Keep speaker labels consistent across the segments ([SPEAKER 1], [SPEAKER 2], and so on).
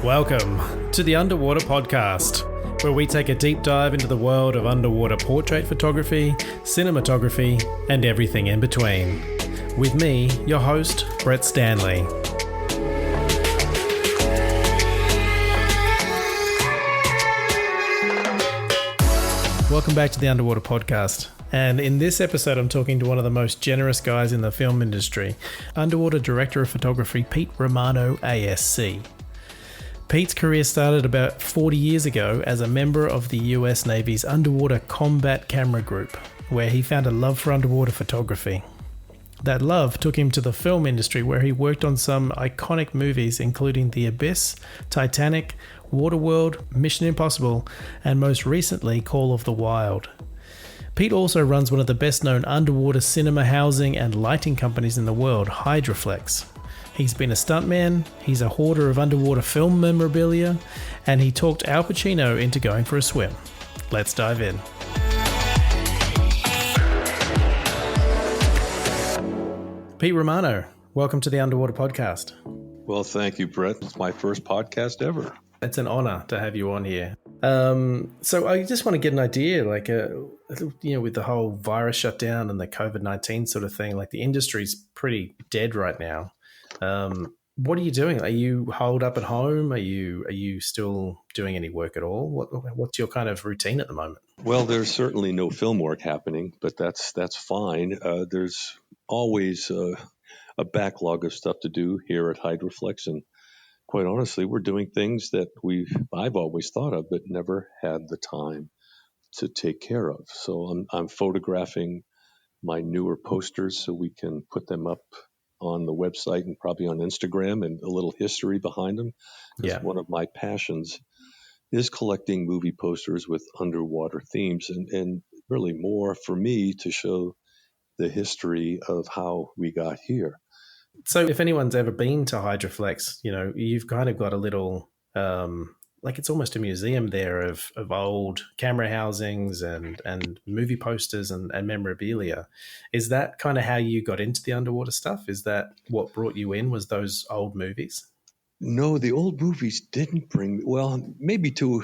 [SPEAKER 1] Welcome to the Underwater Podcast, where we take a deep dive into the world of underwater portrait photography, cinematography, and everything in between. With me, your host, Brett Stanley. Welcome back to the Underwater Podcast. And in this episode, I'm talking to one of the most generous guys in the film industry, Underwater Director of Photography, Pete Romano, ASC. Pete's career started about 40 years ago as a member of the US Navy's Underwater Combat Camera Group, where he found a love for underwater photography. That love took him to the film industry, where he worked on some iconic movies including The Abyss, Titanic, Waterworld, Mission Impossible, and most recently Call of the Wild. Pete also runs one of the best-known underwater cinema housing and lighting companies in the world, Hydroflex. He's been a stuntman, he's a hoarder of underwater film memorabilia, and he talked Al Pacino into going for a swim. Let's dive in. Pete Romano, welcome to the Underwater Podcast.
[SPEAKER 2] Well, thank you, Brett. It's my first podcast ever.
[SPEAKER 1] It's an honor to have you on here. So I just want to get an idea, with the whole virus shutdown and the COVID-19 sort of thing, like the industry's pretty dead right now. What are you doing? Are you holed up at home? Are you still doing any work at all? What's your kind of routine at the moment?
[SPEAKER 2] Well, there's certainly no film work happening, but that's fine. There's always a backlog of stuff to do here at Hydroflex, and quite honestly, we're doing things that I've always thought of, but never had the time to take care of. So I'm photographing my newer posters so we can put them up on the website and probably on Instagram, and a little history behind them.
[SPEAKER 1] Yeah.
[SPEAKER 2] One of my passions is collecting movie posters with underwater themes, and really more for me to show the history of how we got here.
[SPEAKER 1] So if anyone's ever been to Hydroflex, you've kind of got a little, it's almost a museum there of old camera housings and movie posters and memorabilia. Is that kind of how you got into the underwater stuff? Is that what brought you in, was those old movies?
[SPEAKER 2] No, the old movies didn't bring me. Well, maybe to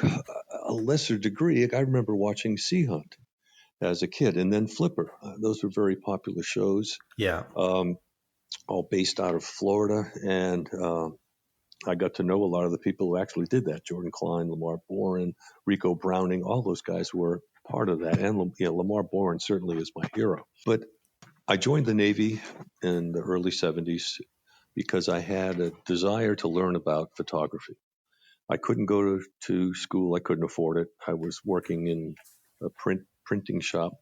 [SPEAKER 2] a lesser degree. I remember watching Sea Hunt as a kid, and then Flipper. Those were very popular shows.
[SPEAKER 1] Yeah.
[SPEAKER 2] All based out of Florida, and I got to know a lot of the people who actually did that. Jordan Klein, Lamar Boren, Rico Browning, all those guys were part of that. And Lamar Boren certainly is my hero. But I joined the Navy in the early 70s because I had a desire to learn about photography. I couldn't go to school. I couldn't afford it. I was working in a printing shop.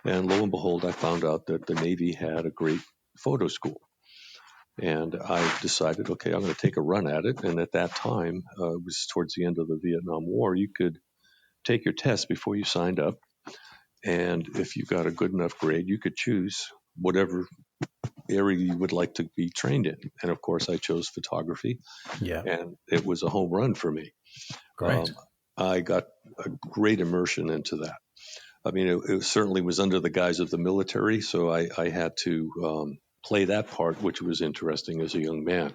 [SPEAKER 2] And lo and behold, I found out that the Navy had a great photo school. And I decided, okay, I'm going to take a run at it. And at that time, it was towards the end of the Vietnam War, you could take your test before you signed up. And if you got a good enough grade, you could choose whatever area you would like to be trained in. And of course, I chose photography.
[SPEAKER 1] Yeah.
[SPEAKER 2] And it was a home run for me.
[SPEAKER 1] Great.
[SPEAKER 2] I got a great immersion into that. I mean, it certainly was under the guise of the military, so I had to play that part, which was interesting as a young man.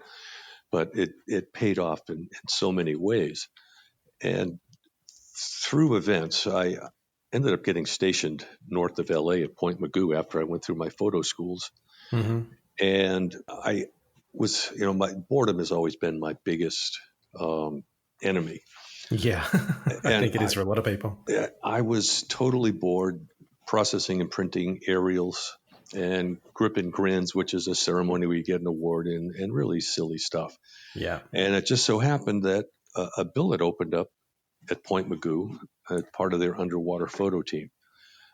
[SPEAKER 2] But it paid off in so many ways. And through events, I ended up getting stationed north of LA at Point Mugu after I went through my photo schools.
[SPEAKER 1] Mm-hmm.
[SPEAKER 2] And I was, my boredom has always been my biggest enemy.
[SPEAKER 1] Yeah, I think it is for a lot of people.
[SPEAKER 2] I was totally bored processing and printing aerials and grip and grins, which is a ceremony where you get an award in, and really silly stuff.
[SPEAKER 1] Yeah.
[SPEAKER 2] And it just so happened that a billet opened up at Point Mugu as part of their underwater photo team.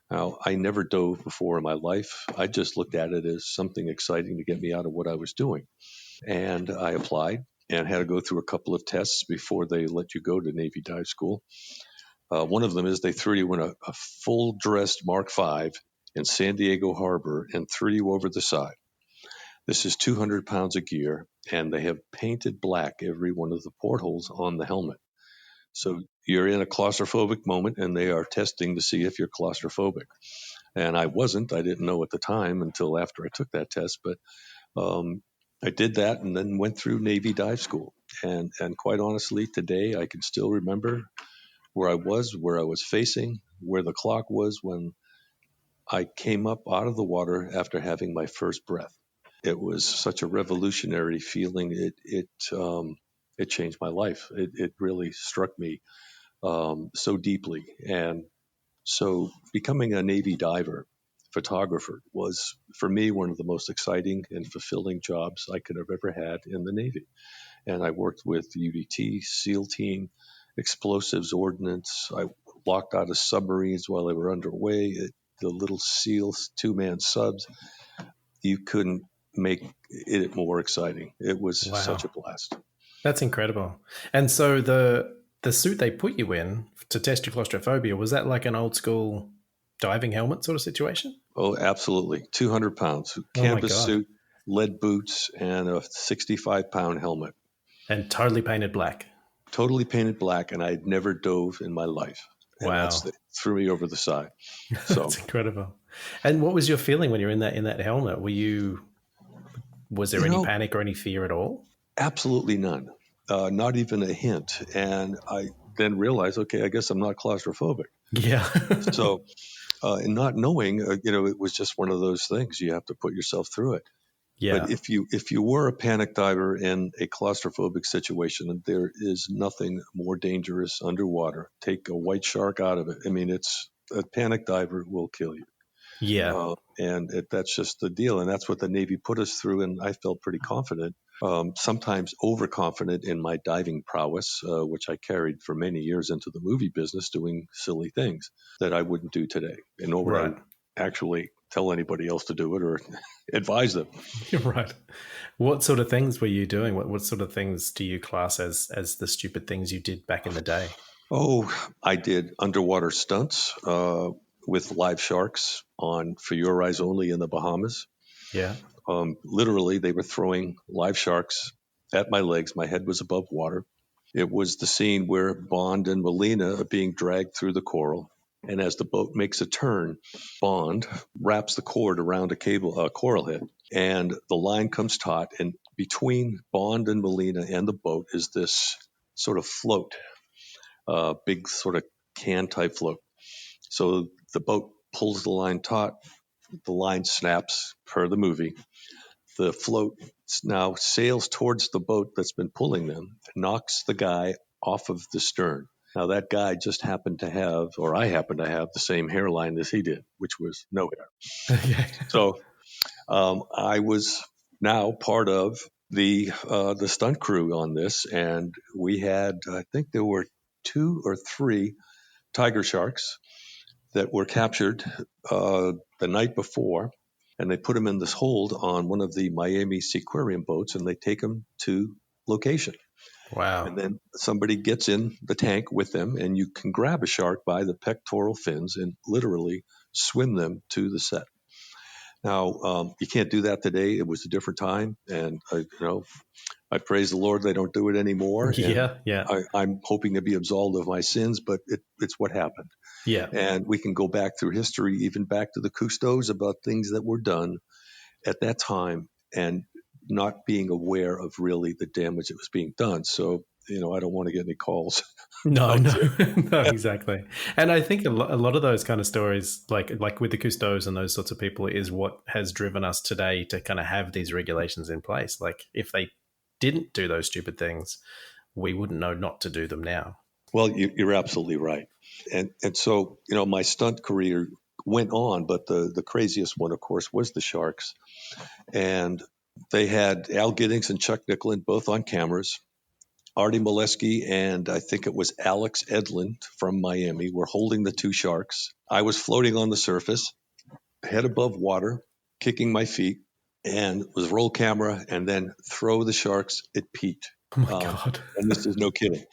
[SPEAKER 2] Now, I never dove before in my life. I just looked at it as something exciting to get me out of what I was doing. And I applied and had to go through a couple of tests before they let you go to Navy dive school. One of them is they threw you in a full-dressed Mark V in San Diego Harbor and threw you over the side. This is 200 pounds of gear, and they have painted black every one of the portholes on the helmet. So you're in a claustrophobic moment, and they are testing to see if you're claustrophobic. And I wasn't. I didn't know at the time until after I took that test, but I did that and then went through Navy dive school. And quite honestly, today I can still remember where I was facing, where the clock was when I came up out of the water after having my first breath. It was such a revolutionary feeling. It changed my life. It really struck me so deeply. And so becoming a Navy diver, photographer, was for me one of the most exciting and fulfilling jobs I could have ever had in the Navy. And I worked with UDT, SEAL team, explosives ordnance. I locked out of submarines while they were underway. The little SEALs, two-man subs. You couldn't make it more exciting. It was such
[SPEAKER 1] Wow.
[SPEAKER 2] a blast.
[SPEAKER 1] That's incredible. And so the suit they put you in to test your claustrophobia, was that like an old school diving helmet sort of situation?
[SPEAKER 2] Oh, absolutely. 200 pounds,
[SPEAKER 1] Oh my
[SPEAKER 2] canvas
[SPEAKER 1] God.
[SPEAKER 2] suit, lead boots, and a 65-pound helmet.
[SPEAKER 1] And totally painted black.
[SPEAKER 2] Totally painted black, and I'd never dove in my life. And
[SPEAKER 1] Wow.
[SPEAKER 2] threw me over the side. So,
[SPEAKER 1] That's incredible. And what was your feeling when you're in that helmet? Was there
[SPEAKER 2] you
[SPEAKER 1] any
[SPEAKER 2] know,
[SPEAKER 1] panic or any fear at all?
[SPEAKER 2] absolutely none, not even a hint. And I then realized, okay, I guess I'm not claustrophobic.
[SPEAKER 1] Yeah.
[SPEAKER 2] So, and not knowing, it was just one of those things. You have to put yourself through it. But
[SPEAKER 1] Yeah.
[SPEAKER 2] if you were a panic diver in a claustrophobic situation, there is nothing more dangerous underwater. Take a white shark out of it. I mean, it's a panic diver will kill you.
[SPEAKER 1] Yeah.
[SPEAKER 2] That's just the deal. And that's what the Navy put us through. And I felt pretty confident, sometimes overconfident in my diving prowess, which I carried for many years into the movie business doing silly things that I wouldn't do today. And nor would I
[SPEAKER 1] Right.
[SPEAKER 2] actually tell anybody else to do it or advise them.
[SPEAKER 1] You're right. What sort of things were you doing? What sort of things do you class as the stupid things you did back in the day?
[SPEAKER 2] Oh, I did underwater stunts with live sharks on For Your Eyes Only in the Bahamas.
[SPEAKER 1] Yeah.
[SPEAKER 2] Literally, they were throwing live sharks at my legs. My head was above water. It was the scene where Bond and Melina are being dragged through the coral. And as the boat makes a turn, Bond wraps the cord around a coral head, and the line comes taut. And between Bond and Melina and the boat is this sort of float, big sort of can type float. So the boat pulls the line taut, the line snaps per the movie. The float now sails towards the boat that's been pulling them, knocks the guy off of the stern. Now that guy just happened to have, or I happened to have, the same hairline as he did, which was no hair.
[SPEAKER 1] Okay.
[SPEAKER 2] So I was now part of the stunt crew on this, and we had, I think there were 2 or 3 tiger sharks that were captured the night before, and they put them in this hold on one of the Miami Seaquarium boats, and they take them to location.
[SPEAKER 1] Wow.
[SPEAKER 2] And then somebody gets in the tank with them, and you can grab a shark by the pectoral fins and literally swim them to the set. Now, you can't do that today. It was a different time, and I praise the Lord they don't do it anymore, and
[SPEAKER 1] Yeah. Yeah.
[SPEAKER 2] I'm hoping to be absolved of my sins, but it's what happened.
[SPEAKER 1] Yeah.
[SPEAKER 2] And we can go back through history, even back to the Cousteaus, about things that were done at that time and not being aware of really the damage that was being done. So, I don't want to get any calls
[SPEAKER 1] No,
[SPEAKER 2] out
[SPEAKER 1] no,
[SPEAKER 2] there.
[SPEAKER 1] no, exactly. And I think a lot of those kind of stories, like with the Cousteaus and those sorts of people, is what has driven us today to kind of have these regulations in place. Like if they didn't do those stupid things, we wouldn't know not to do them now.
[SPEAKER 2] Well, you're absolutely right. And so, my stunt career went on, but the craziest one, of course, was the Sharks. And they had Al Giddings and Chuck Nicklin both on cameras. Artie Molesky and I think it was Alex Edlund from Miami were holding the 2 sharks. I was floating on the surface, head above water, kicking my feet, and was roll camera and then throw the sharks at Pete.
[SPEAKER 1] Oh my God.
[SPEAKER 2] And this is no kidding.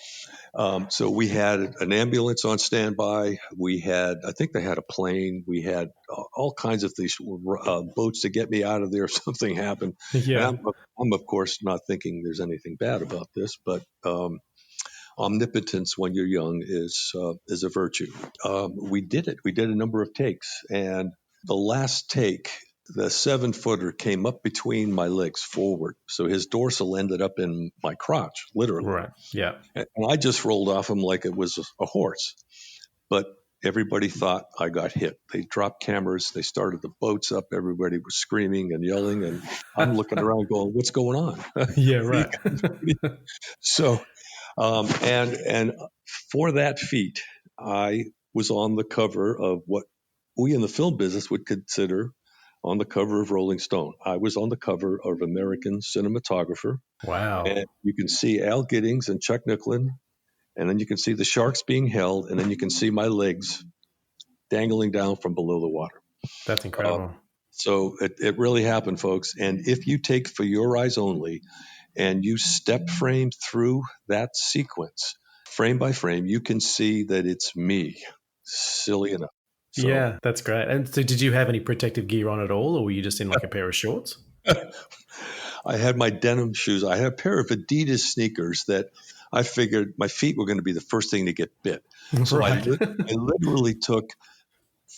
[SPEAKER 2] So we had an ambulance on standby. I think they had a plane. We had all kinds of these boats to get me out of there if something happened. And
[SPEAKER 1] Yeah.
[SPEAKER 2] I'm of course not thinking there's anything bad about this, but omnipotence when you're young is a virtue. We did it. We did a number of takes, and the last take, the 7-footer came up between my legs forward. So his dorsal ended up in my crotch, literally.
[SPEAKER 1] Right. Yeah.
[SPEAKER 2] And I just rolled off him like it was a horse. But everybody thought I got hit. They dropped cameras. They started the boats up. Everybody was screaming and yelling. And I'm looking around going, what's going on?
[SPEAKER 1] Yeah. Right.
[SPEAKER 2] So, and for that feat, I was on the cover of what we in the film business would consider on the cover of Rolling Stone. I was on the cover of American Cinematographer.
[SPEAKER 1] Wow.
[SPEAKER 2] And you can see Al Giddings and Chuck Nicklin, and then you can see the sharks being held, and then you can see my legs dangling down from below the water.
[SPEAKER 1] That's
[SPEAKER 2] Uh,
[SPEAKER 1] incredible.
[SPEAKER 2] so it really happened, folks. And if you take For Your Eyes Only and you step frame through that sequence, frame by frame, you can see that it's me. Silly enough. So
[SPEAKER 1] Yeah, that's great. And so did you have any protective gear on at all, or were you just in like a pair of shorts?
[SPEAKER 2] I had my denim shoes. I had a pair of Adidas sneakers that I figured my feet were going to be the first thing to get bit. So
[SPEAKER 1] Right.
[SPEAKER 2] I literally took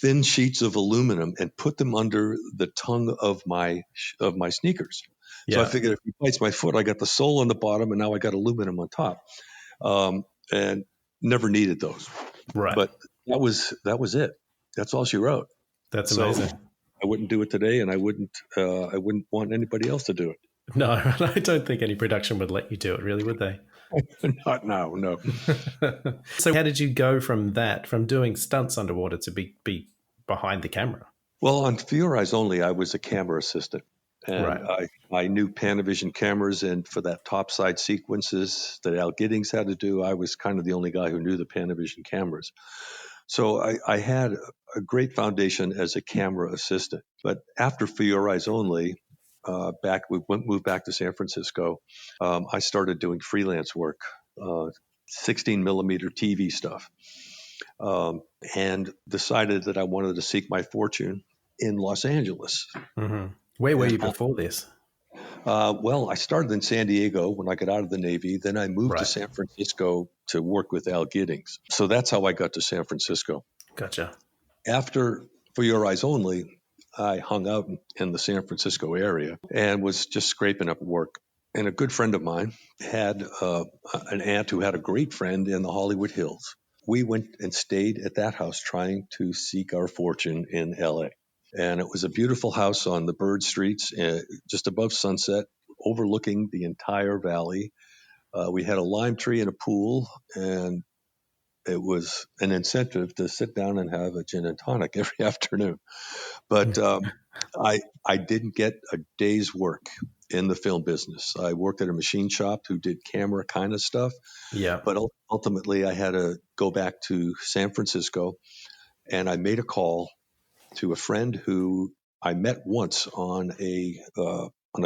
[SPEAKER 2] thin sheets of aluminum and put them under the tongue of my sneakers. So I
[SPEAKER 1] Yeah.
[SPEAKER 2] figured if he bites my foot, I got the sole on the bottom, and now I got aluminum on top. And never needed those.
[SPEAKER 1] Right.
[SPEAKER 2] But that was it. That's all she wrote.
[SPEAKER 1] That's
[SPEAKER 2] So
[SPEAKER 1] amazing.
[SPEAKER 2] I wouldn't do it today, and I wouldn't want anybody else to do
[SPEAKER 1] No, I don't think any production would let you do it, really, would they?
[SPEAKER 2] it. Not now, no.
[SPEAKER 1] So how did you go from that, from doing stunts underwater to be behind the camera?
[SPEAKER 2] Well, on For Your Eyes Only, I was a camera assistant. And
[SPEAKER 1] Right.
[SPEAKER 2] I knew Panavision cameras, and for that topside sequences that Al Giddings had to do, I was kind of the only guy who knew the Panavision cameras. So I had a great foundation as a camera assistant. But after For Your Eyes Only, moved back to San Francisco. I started doing freelance work, 16 millimeter TV stuff, and decided that I wanted to seek my fortune in Los Angeles.
[SPEAKER 1] Mm-hmm. Where were
[SPEAKER 2] And
[SPEAKER 1] you before this?
[SPEAKER 2] well, I started in San Diego when I got out of the Navy. Then I moved to
[SPEAKER 1] Right.
[SPEAKER 2] San Francisco to work with Al Giddings. So that's how I got to San Francisco.
[SPEAKER 1] Gotcha.
[SPEAKER 2] After For Your Eyes Only, I hung out in the San Francisco area and was just scraping up work. And a good friend of mine had an aunt who had a great friend in the Hollywood Hills. We went and stayed at that house trying to seek our fortune in LA. And it was a beautiful house on the Bird Streets, just above Sunset, overlooking the entire valley. We had a lime tree and a pool, and it was an incentive to sit down and have a gin and tonic every afternoon. But I didn't get a day's work in the film business. I worked at a machine shop who did camera kind of stuff,
[SPEAKER 1] Yeah.
[SPEAKER 2] but ultimately I had to go back to San Francisco, and I made a call to a friend who I met once on a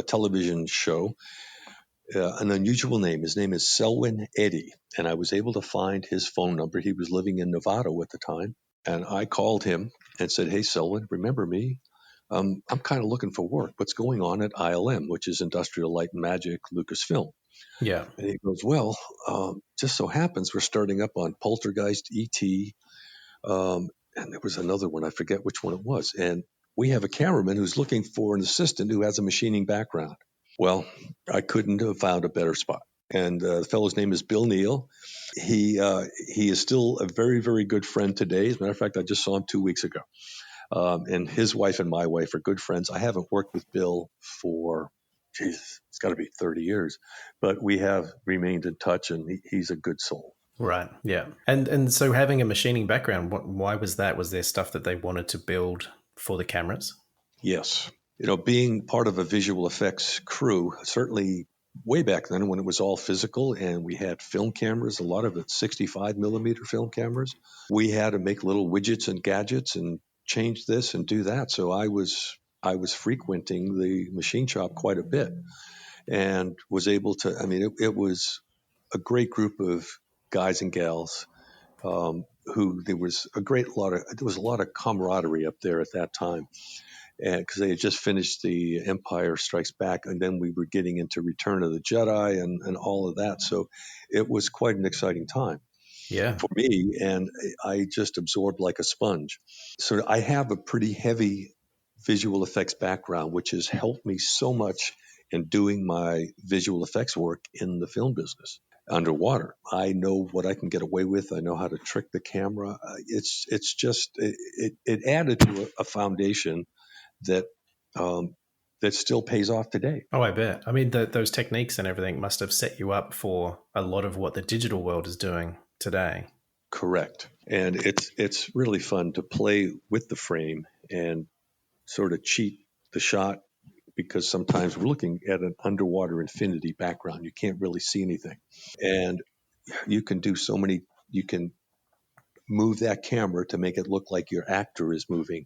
[SPEAKER 2] television show. An unusual name. His name is Selwyn Eddy, and I was able to find his phone number. He was living in Nevada at the time, and I called him and said, "Hey, Selwyn, remember me? I'm kind of looking for work. What's going on at ILM, which is Industrial Light and Magic Lucasfilm?"
[SPEAKER 1] Yeah.
[SPEAKER 2] And he goes, "Well, just so happens we're starting up on Poltergeist, ET, and there was another one. I forget which one it was. And we have a cameraman who's looking for an assistant who has a machining background." Well, I couldn't have found a better spot. And the fellow's name is Bill Neal. He is still a very, very good friend today. As a matter of fact, I just saw him 2 weeks ago. And his wife and my wife are good friends. I haven't worked with Bill for, Jesus, it's got to be 30 years. But we have remained in touch, and he's a good soul.
[SPEAKER 1] Right. Yeah. And so having a machining background, why was that? Was there stuff that they wanted to build for the cameras?
[SPEAKER 2] Yes. Being part of a visual effects crew, certainly way back then when it was all physical and we had film cameras, a lot of it 65 millimeter film cameras, we had to make little widgets and gadgets and change this and do that. So I was frequenting the machine shop quite a bit and was able to, it was a great group of guys and gals, who there was a lot of camaraderie up there at that time. And because they had just finished the Empire Strikes Back, and then we were getting into Return of the Jedi and all of that. So it was quite an exciting time
[SPEAKER 1] Yeah.
[SPEAKER 2] for me, and I just absorbed like a sponge. So I have a pretty heavy visual effects background, which has helped me so much in doing my visual effects work in the film business. Underwater, I know what I can get away with. I know how to trick the camera. It's just it added to a foundation that that still pays off today.
[SPEAKER 1] Oh, I bet. I mean, those techniques and everything must have set you up for a lot of what the digital world is doing today.
[SPEAKER 2] Correct, and it's really fun to play with the frame and sort of cheat the shot, because sometimes we're looking at an underwater infinity background. You can't really see anything, and you can do so many. You can move that camera to make it look like your actor is moving,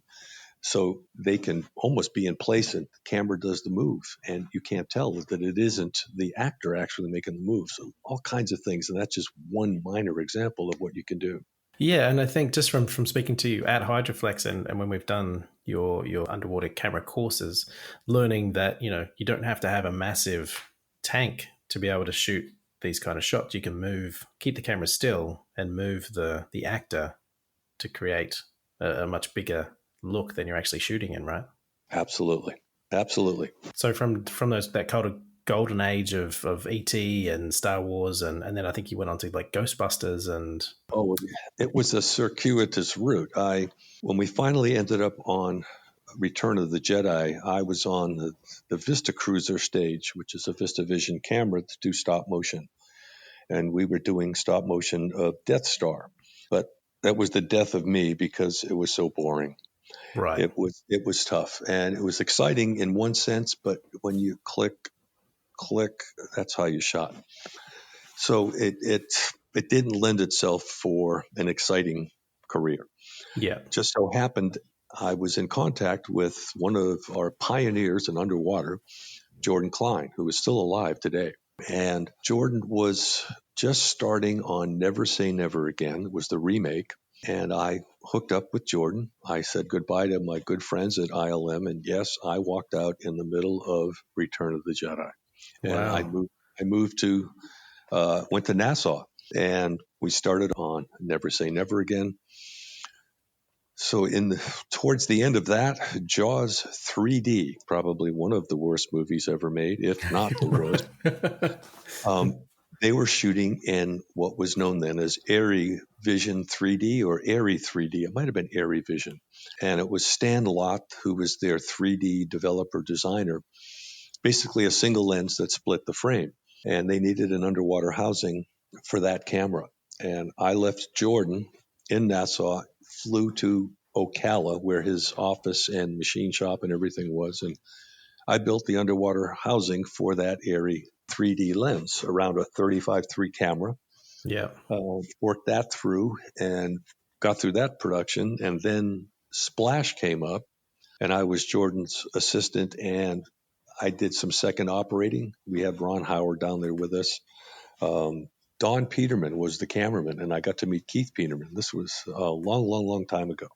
[SPEAKER 2] so they can almost be in place and the camera does the move and you can't tell that it isn't the actor actually making the move. So all kinds of things, and that's just one minor example of what you can do.
[SPEAKER 1] Yeah, and I think just from speaking to you at Hydroflex and when we've done your underwater camera courses, learning that, you don't have to have a massive tank to be able to shoot these kind of shots. You can keep the camera still and move the actor to create a much bigger look than you're actually shooting in, right?
[SPEAKER 2] Absolutely.
[SPEAKER 1] So from that kind of golden age of ET and Star Wars, and then I think you went on to like Ghostbusters and
[SPEAKER 2] it was a circuitous route. When we finally ended up on Return of the Jedi, I was on the Vista Cruiser stage, which is a VistaVision camera to do stop motion, and we were doing stop motion of Death Star, but that was the death of me because it was so boring.
[SPEAKER 1] right.
[SPEAKER 2] It was tough, and it was exciting in one sense, but when you click, that's how you shot. So it didn't lend itself for an exciting career.
[SPEAKER 1] Yeah.
[SPEAKER 2] Just so happened I was in contact with one of our pioneers in underwater, Jordan Klein, who is still alive today. And Jordan was just starting on Never Say Never Again. It was the remake. And I hooked up with Jordan. I said goodbye to my good friends at ILM. And yes, I walked out in the middle of Return of the Jedi. And
[SPEAKER 1] Wow.
[SPEAKER 2] went to Nassau, and we started on Never Say Never Again. So towards the end of that, Jaws 3D, probably one of the worst movies ever made, if not the worst. They were shooting in what was known then as Airy Vision 3D or Airy 3D. It might have been Airy Vision. And it was Stan Lott, who was their 3D developer designer, basically a single lens that split the frame. And they needed an underwater housing for that camera. And I left Jordan in Nassau, flew to Ocala, where his office and machine shop and everything was. And I built the underwater housing for that Airy 3D lens around a 35-3 camera.
[SPEAKER 1] Yeah.
[SPEAKER 2] Worked that through and got through that production. And then Splash came up, and I was Jordan's assistant, and I did some second operating. We had Ron Howard down there with us. Don Peterman was the cameraman, and I got to meet Keith Peterman. This was a long time ago.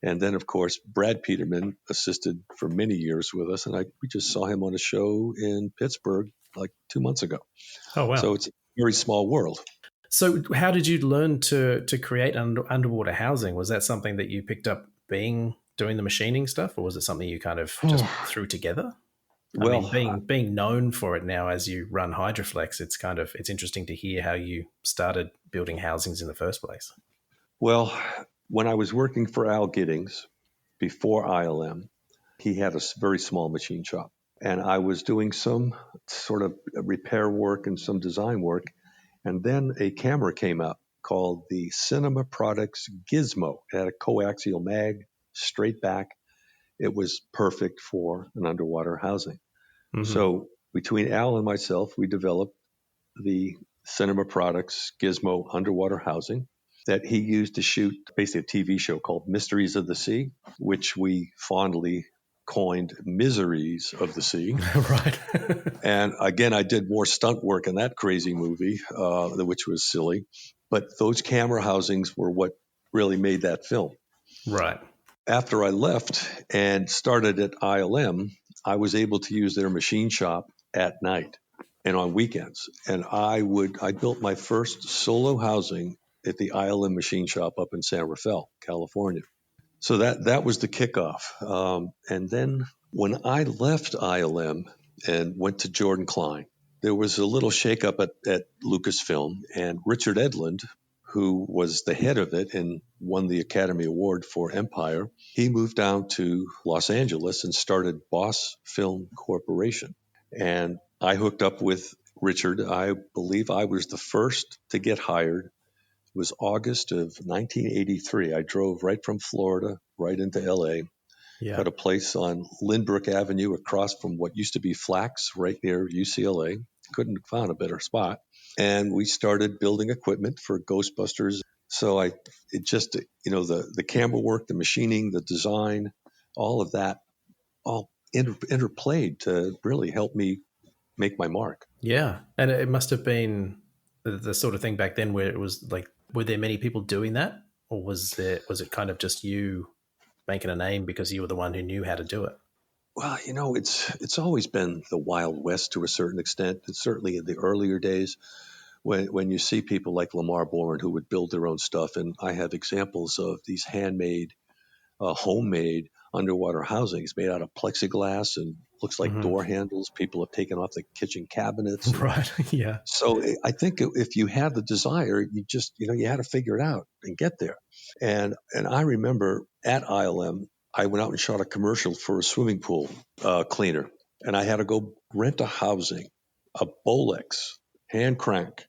[SPEAKER 2] And then, of course, Brad Peterman assisted for many years with us, and we just saw him on a show in Pittsburgh like 2 months ago.
[SPEAKER 1] Oh, wow.
[SPEAKER 2] So it's a very small world.
[SPEAKER 1] So how did you learn to create underwater housing? Was that something that you picked up doing the machining stuff, or was it something you kind of just threw together?
[SPEAKER 2] Well,
[SPEAKER 1] I mean, being known for it now as you run Hydroflex, it's interesting to hear how you started building housings in the first place.
[SPEAKER 2] Well, when I was working for Al Giddings before ILM, he had a very small machine shop, and I was doing some sort of repair work and some design work. And then a camera came out called the Cinema Products Gizmo. It had a coaxial mag, straight back. It was perfect for an underwater housing.
[SPEAKER 1] Mm-hmm.
[SPEAKER 2] So between Al and myself, we developed the Cinema Products Gizmo underwater housing that he used to shoot basically a TV show called Mysteries of the Sea, which we fondly coined Miseries of the Sea.
[SPEAKER 1] Right.
[SPEAKER 2] And again, I did more stunt work in that crazy movie, which was silly. But those camera housings were what really made that film.
[SPEAKER 1] Right.
[SPEAKER 2] After I left and started at ILM, I was able to use their machine shop at night and on weekends. And I built my first solo housing at the ILM machine shop up in San Rafael, California. So that was the kickoff. And then when I left ILM and went to Jordan Klein, there was a little shakeup at Lucasfilm, and Richard Edlund, who was the head of it and won the Academy Award for Empire, he moved down to Los Angeles and started Boss Film Corporation. And I hooked up with Richard. I believe I was the first to get hired. It was August of 1983. I drove right from Florida right into LA,
[SPEAKER 1] Yeah.
[SPEAKER 2] got a place on Lindbrook Avenue across from what used to be Flax right near UCLA. Couldn't have found a better spot. And we started building equipment for Ghostbusters. So it just, the camera work, the machining, the design, all of that, all interplayed to really help me make my mark.
[SPEAKER 1] Yeah. And it must have been the sort of thing back then where it was like, were there many people doing that? Or was it kind of just you making a name because you were the one who knew how to do it?
[SPEAKER 2] Well, it's always been the Wild West to a certain extent. And certainly in the earlier days, when you see people like Lamar Bourne who would build their own stuff, and I have examples of these handmade, homemade underwater housings made out of plexiglass and looks like
[SPEAKER 1] Mm-hmm.
[SPEAKER 2] door handles. People have taken off the kitchen cabinets, and
[SPEAKER 1] Right. Yeah.
[SPEAKER 2] so I think if you had the desire, you just you had to figure it out and get there. And I remember at ILM, I went out and shot a commercial for a swimming pool cleaner, and I had to go rent a housing, a Bolex hand crank,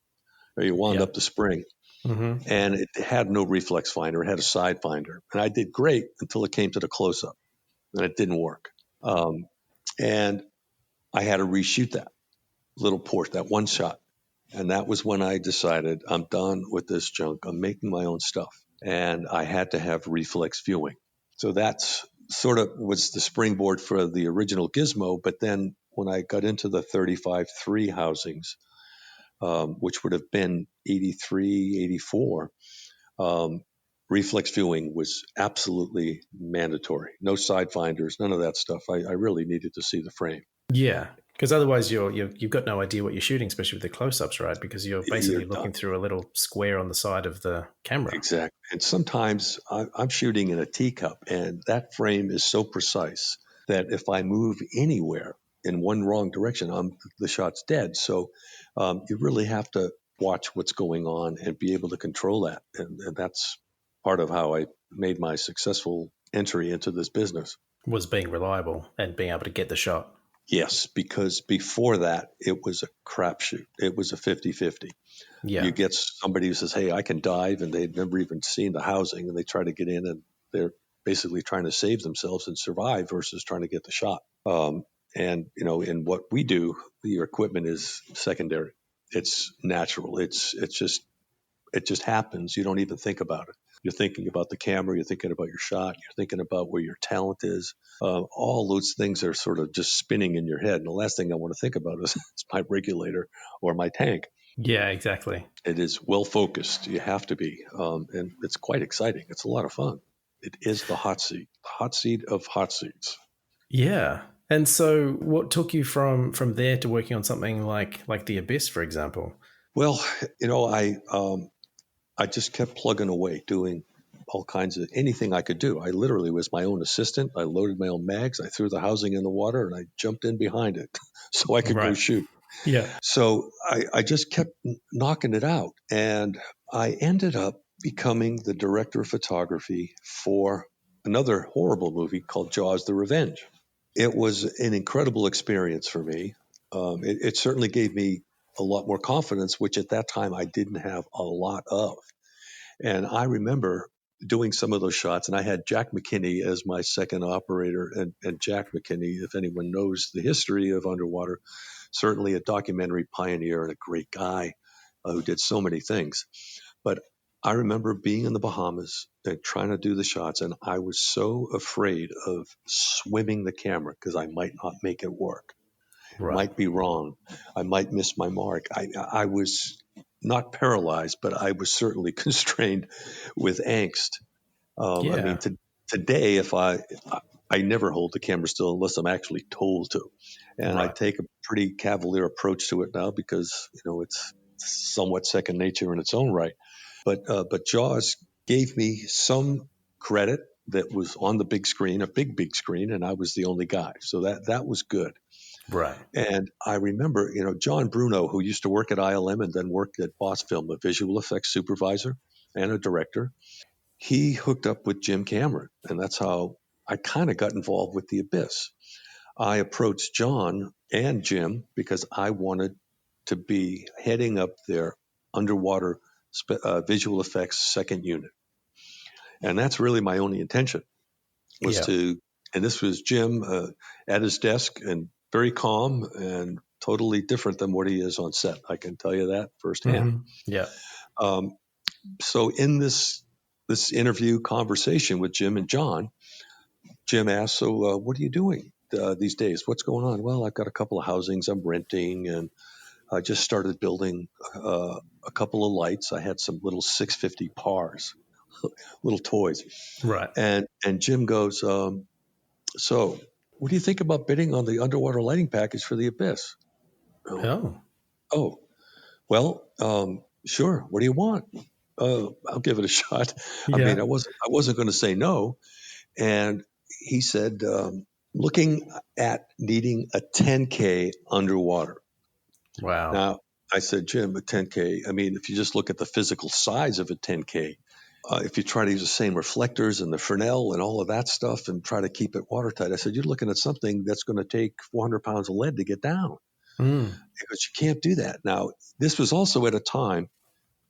[SPEAKER 2] where you wound
[SPEAKER 1] Yeah.
[SPEAKER 2] up the spring,
[SPEAKER 1] Mm-hmm.
[SPEAKER 2] and it had no reflex finder; it had a side finder, and I did great until it came to the close up, and it didn't work. And I had to reshoot that little port, that one shot. And that was when I decided I'm done with this junk. I'm making my own stuff. And I had to have reflex viewing. So that's sort of was the springboard for the original Gizmo. But then when I got into the 35-3 housings, which would have been 83, 84, reflex viewing was absolutely mandatory. No side finders, none of that stuff. I really needed to see the frame.
[SPEAKER 1] Yeah. Because otherwise you've got no idea what you're shooting, especially with the close-ups, right? Because you're
[SPEAKER 2] You're
[SPEAKER 1] basically
[SPEAKER 2] done.
[SPEAKER 1] looking through a little square on the side of the camera.
[SPEAKER 2] Exactly. And sometimes I'm shooting in a teacup, and that frame is so precise that if I move anywhere in one wrong direction, the shot's dead. So you really have to watch what's going on and be able to control that. And that's part of how I made my successful entry into this business.
[SPEAKER 1] Was being reliable and being able to get the shot.
[SPEAKER 2] Yes, because before that, it was a crapshoot. It was a 50-50.
[SPEAKER 1] Yeah.
[SPEAKER 2] You get somebody who says, "Hey, I can dive," and they've never even seen the housing, and they try to get in, and they're basically trying to save themselves and survive versus trying to get the shot. And in what we do, your equipment is secondary. It's natural. It just happens. You don't even think about it. You're thinking about the camera. You're thinking about your shot. You're thinking about where your talent is. All those things are sort of just spinning in your head. And the last thing I want to think about is my regulator or my tank.
[SPEAKER 1] Yeah, exactly.
[SPEAKER 2] It is well focused. You have to be, and it's quite exciting. It's a lot of fun. It is the hot seat of hot seats.
[SPEAKER 1] Yeah. And so what took you from there to working on something like The Abyss, for example?
[SPEAKER 2] Well, I just kept plugging away, doing all kinds of anything I could do. I literally was my own assistant. I loaded my own mags. I threw the housing in the water, and I jumped in behind it so I could go
[SPEAKER 1] Right.
[SPEAKER 2] shoot.
[SPEAKER 1] Yeah.
[SPEAKER 2] So I just kept knocking it out. And I ended up becoming the director of photography for another horrible movie called Jaws: The Revenge. It was an incredible experience for me. It certainly gave me a lot more confidence, which at that time I didn't have a lot of. And I remember doing some of those shots, and I had Jack McKinney as my second operator. And Jack McKinney, if anyone knows the history of underwater, certainly a documentary pioneer and a great guy who did so many things. But I remember being in the Bahamas and trying to do the shots, and I was so afraid of swimming the camera because I might not make it work.
[SPEAKER 1] Right.
[SPEAKER 2] Might be wrong. I might miss my mark. I was not paralyzed, but I was certainly constrained with angst. I mean,
[SPEAKER 1] Yeah.
[SPEAKER 2] today, if I never hold the camera still unless I'm actually told to, and I
[SPEAKER 1] Right.
[SPEAKER 2] take a pretty cavalier approach to it now because it's somewhat second nature in its own right. But Jaws gave me some credit that was on the big screen, a big screen, and I was the only guy. So that was good.
[SPEAKER 1] Right.
[SPEAKER 2] And I remember, John Bruno, who used to work at ILM and then worked at Boss Film, a visual effects supervisor and a director. He hooked up with Jim Cameron, and that's how I kind of got involved with The Abyss. I approached John and Jim because I wanted to be heading up their underwater visual effects second unit. And that's really my only intention was
[SPEAKER 1] Yeah.
[SPEAKER 2] to, and this was Jim at his desk and very calm and totally different than what he is on set. I can tell you that firsthand.
[SPEAKER 1] Mm-hmm. Yeah.
[SPEAKER 2] So in this interview conversation with Jim and John, Jim asked, so what are you doing these days? What's going on? Well, I've got a couple of housings I'm renting, and I just started building a couple of lights. I had some little 650 pars, little toys.
[SPEAKER 1] Right.
[SPEAKER 2] And Jim goes, so what do you think about bidding on the underwater lighting package for the Abyss? Oh, well, sure. What do you want? I'll give it a shot. I mean,
[SPEAKER 1] Yeah.
[SPEAKER 2] I wasn't going to say no. And he said, looking at needing a 10K underwater.
[SPEAKER 1] Wow.
[SPEAKER 2] Now, I said, Jim, a 10K. I mean, if you just look at the physical size of a 10K, if you try to use the same reflectors and the Fresnel and all of that stuff and try to keep it watertight, I said, you're looking at something that's going to take 400 pounds of lead to get down. Because you can't do that. Now, this was also at a time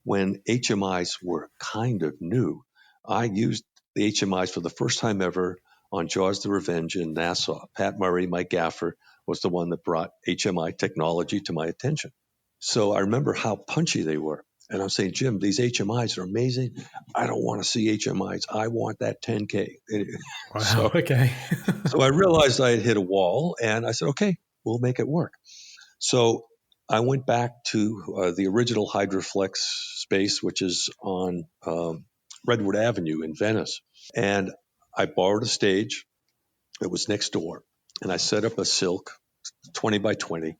[SPEAKER 2] when HMIs were kind of new. I used the HMIs for the first time ever on Jaws the Revenge in Nassau. Pat Murray, my gaffer, was the one that brought HMI technology to my attention. So I remember how punchy they were. And I'm saying, Jim, these HMIs are amazing. I don't want to see HMIs. I want that 10K.
[SPEAKER 1] Wow. Okay.
[SPEAKER 2] So I realized I had hit a wall, and I said, okay, we'll make it work. So I went back to the original Hydroflex space, which is on Redwood Avenue in Venice. And I borrowed a stage. It was next door. And I set up a silk 20 by 20.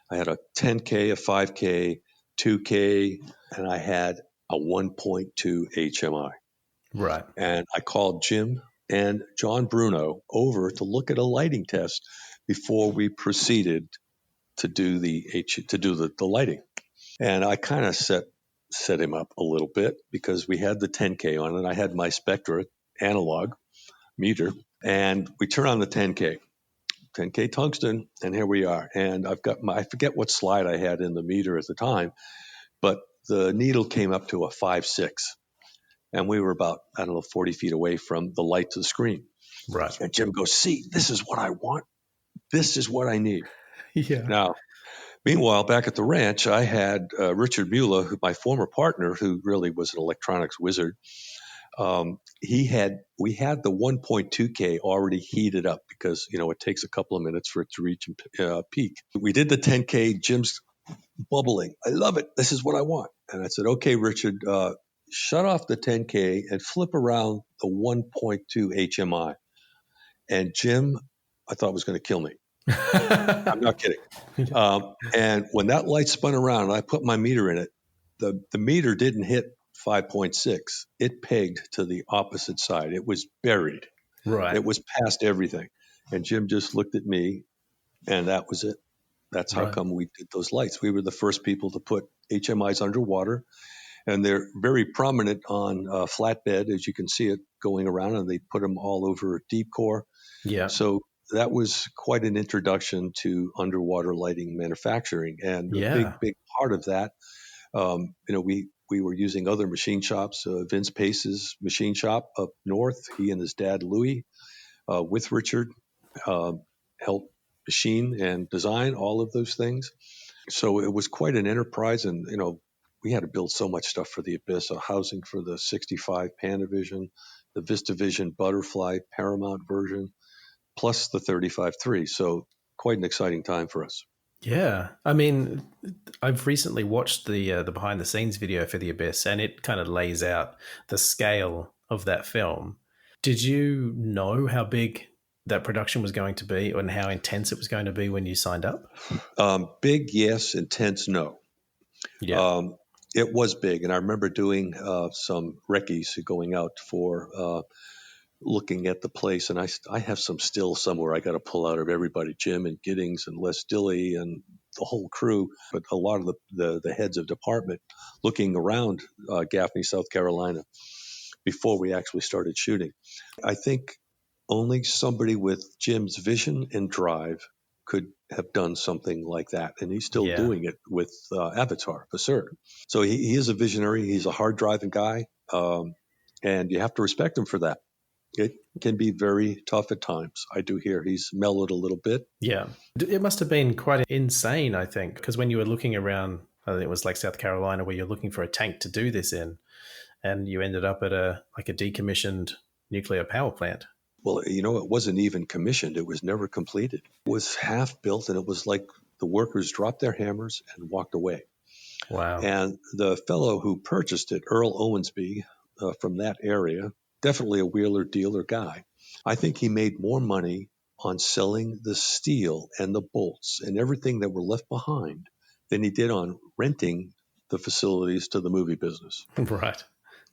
[SPEAKER 2] I had a 10K, a 5K, 2K, and I had a 1.2 HMI.
[SPEAKER 1] Right.
[SPEAKER 2] And I called Jim and John Bruno over to look at a lighting test before we proceeded to do the lighting. And I kind of set him up a little bit because we had the 10K on it. I had my Spectra analog meter, and we turn on the 10K tungsten, and here we are. And I've got I forget what slide I had in the meter at the time, but the needle came up to a 5.6, and we were about, 40 feet away from the light to the screen.
[SPEAKER 1] Right.
[SPEAKER 2] And Jim goes, see, this is what I want. This is what I need.
[SPEAKER 1] Yeah.
[SPEAKER 2] Now, meanwhile, back at the ranch, I had Richard Mueller, my former partner, who really was an electronics wizard. We had the 1.2K already heated up because, it takes a couple of minutes for it to reach peak. We did the 10K. Jim's bubbling. I love it. This is what I want. And I said, okay, Richard, shut off the 10K and flip around the 1.2 HMI. And Jim, I thought was going to kill me. I'm not kidding. And when that light spun around and I put my meter in it, the meter didn't hit 5.6. It pegged to the opposite side. It was buried.
[SPEAKER 1] Right.
[SPEAKER 2] It was past everything. And Jim just looked at me, and that was it. That's how come we did those lights. We were the first people to put HMIs underwater, and they're very prominent on flatbed, as you can see it going around, and they put them all over deep core.
[SPEAKER 1] Yeah.
[SPEAKER 2] So that was quite an introduction to underwater lighting manufacturing. And a big part of that, we were using other machine shops. Vince Pace's machine shop up north, he and his dad, Louis, with Richard, helped machine and design all of those things. So it was quite an enterprise. And, we had to build so much stuff for the Abyss, a housing for the 65 Panavision, the VistaVision Butterfly Paramount version, plus the 35.3. So quite an exciting time for us.
[SPEAKER 1] Yeah. I mean, I've recently watched the behind the scenes video for The Abyss, and it kind of lays out the scale of that film. Did you know how big that production was going to be and how intense it was going to be when you signed up?
[SPEAKER 2] Big, yes. Intense, no.
[SPEAKER 1] Yeah.
[SPEAKER 2] It was big. And I remember doing some recce's going out for looking at the place, and I have some stills somewhere I got to pull out of everybody, Jim and Giddings and Les Dilly and the whole crew, but a lot of the heads of department looking around Gaffney, South Carolina, before we actually started shooting. I think only somebody with Jim's vision and drive could have done something like that. And he's still
[SPEAKER 1] Yeah.
[SPEAKER 2] doing it with Avatar, for certain. So he is a visionary. He's a hard driving guy. And you have to respect him for that. It can be very tough at times. I do hear he's mellowed a little bit.
[SPEAKER 1] Yeah. It must have been quite insane, I think, because when you were looking around, I think it was like South Carolina, where you're looking for a tank to do this in, and you ended up at a decommissioned nuclear power plant.
[SPEAKER 2] Well, it wasn't even commissioned. It was never completed. It was half built, and it was like the workers dropped their hammers and walked away.
[SPEAKER 1] Wow.
[SPEAKER 2] And the fellow who purchased it, Earl Owensby, from that area, definitely a wheeler dealer guy. I think he made more money on selling the steel and the bolts and everything that were left behind than he did on renting the facilities to the movie business.
[SPEAKER 1] Right.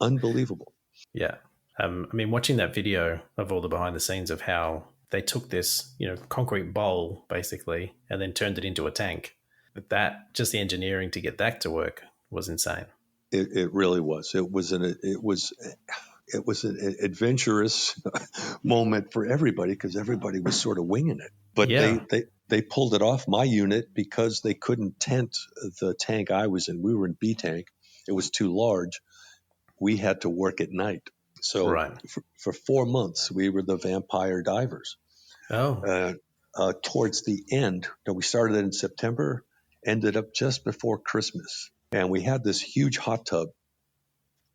[SPEAKER 2] Unbelievable.
[SPEAKER 1] Yeah. I mean, watching that video of all the behind the scenes of how they took this, concrete bowl basically, and then turned it into a tank. That, just the engineering to get that to work was insane.
[SPEAKER 2] It really was. It was an adventurous moment for everybody because everybody was sort of winging it. But
[SPEAKER 1] Yeah.
[SPEAKER 2] they pulled it off my unit because they couldn't tent the tank I was in. We were in B tank. It was too large. We had to work at night. So
[SPEAKER 1] Right.
[SPEAKER 2] for 4 months, we were the vampire divers.
[SPEAKER 1] Oh.
[SPEAKER 2] Towards the end, we started in September, ended up just before Christmas. And we had this huge hot tub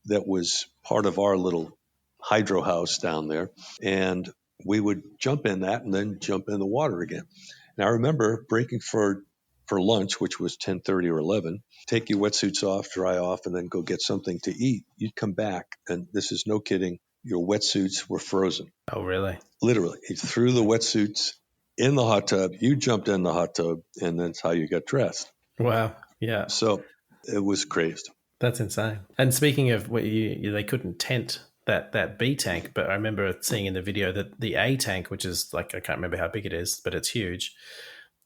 [SPEAKER 2] that was part of our little hydro house down there. And we would jump in that and then jump in the water again. And I remember breaking for lunch, which was 10:30 or 11, take your wetsuits off, dry off, and then go get something to eat. You'd come back, and this is no kidding, your wetsuits were frozen.
[SPEAKER 1] Oh, really?
[SPEAKER 2] Literally. You threw the wetsuits in the hot tub, you jumped in the hot tub, and that's how you got dressed.
[SPEAKER 1] Wow. Yeah.
[SPEAKER 2] So it was crazed.
[SPEAKER 1] That's insane. And speaking of what they couldn't tent that B tank, but I remember seeing in the video that the A tank, which is like, I can't remember how big it is, but it's huge.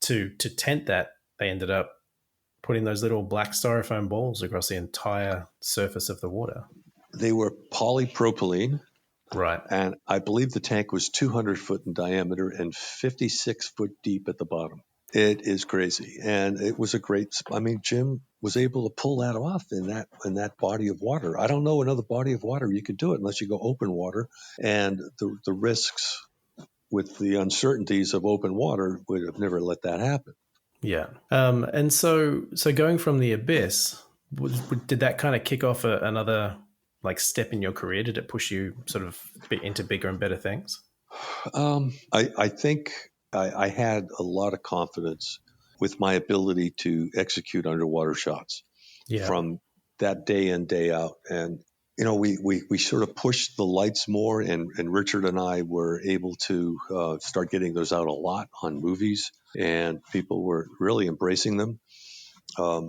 [SPEAKER 1] To tent that, they ended up putting those little black styrofoam balls across the entire surface of the water.
[SPEAKER 2] They were polypropylene.
[SPEAKER 1] Right.
[SPEAKER 2] And I believe the tank was 200 foot in diameter and 56 foot deep at the bottom. It is crazy. And it was Jim was able to pull that off in that body of water. I don't know another body of water you could do it unless you go open water. And the risks with the uncertainties of open water would have never let that happen.
[SPEAKER 1] Yeah. And so going from the abyss, did that kind of kick off another like step in your career? Did it push you sort of into bigger and better things?
[SPEAKER 2] I think I had a lot of confidence with my ability to execute underwater shots from that day in, day out. And, we sort of pushed the lights more, and Richard and I were able to start getting those out a lot on movies, and people were really embracing them.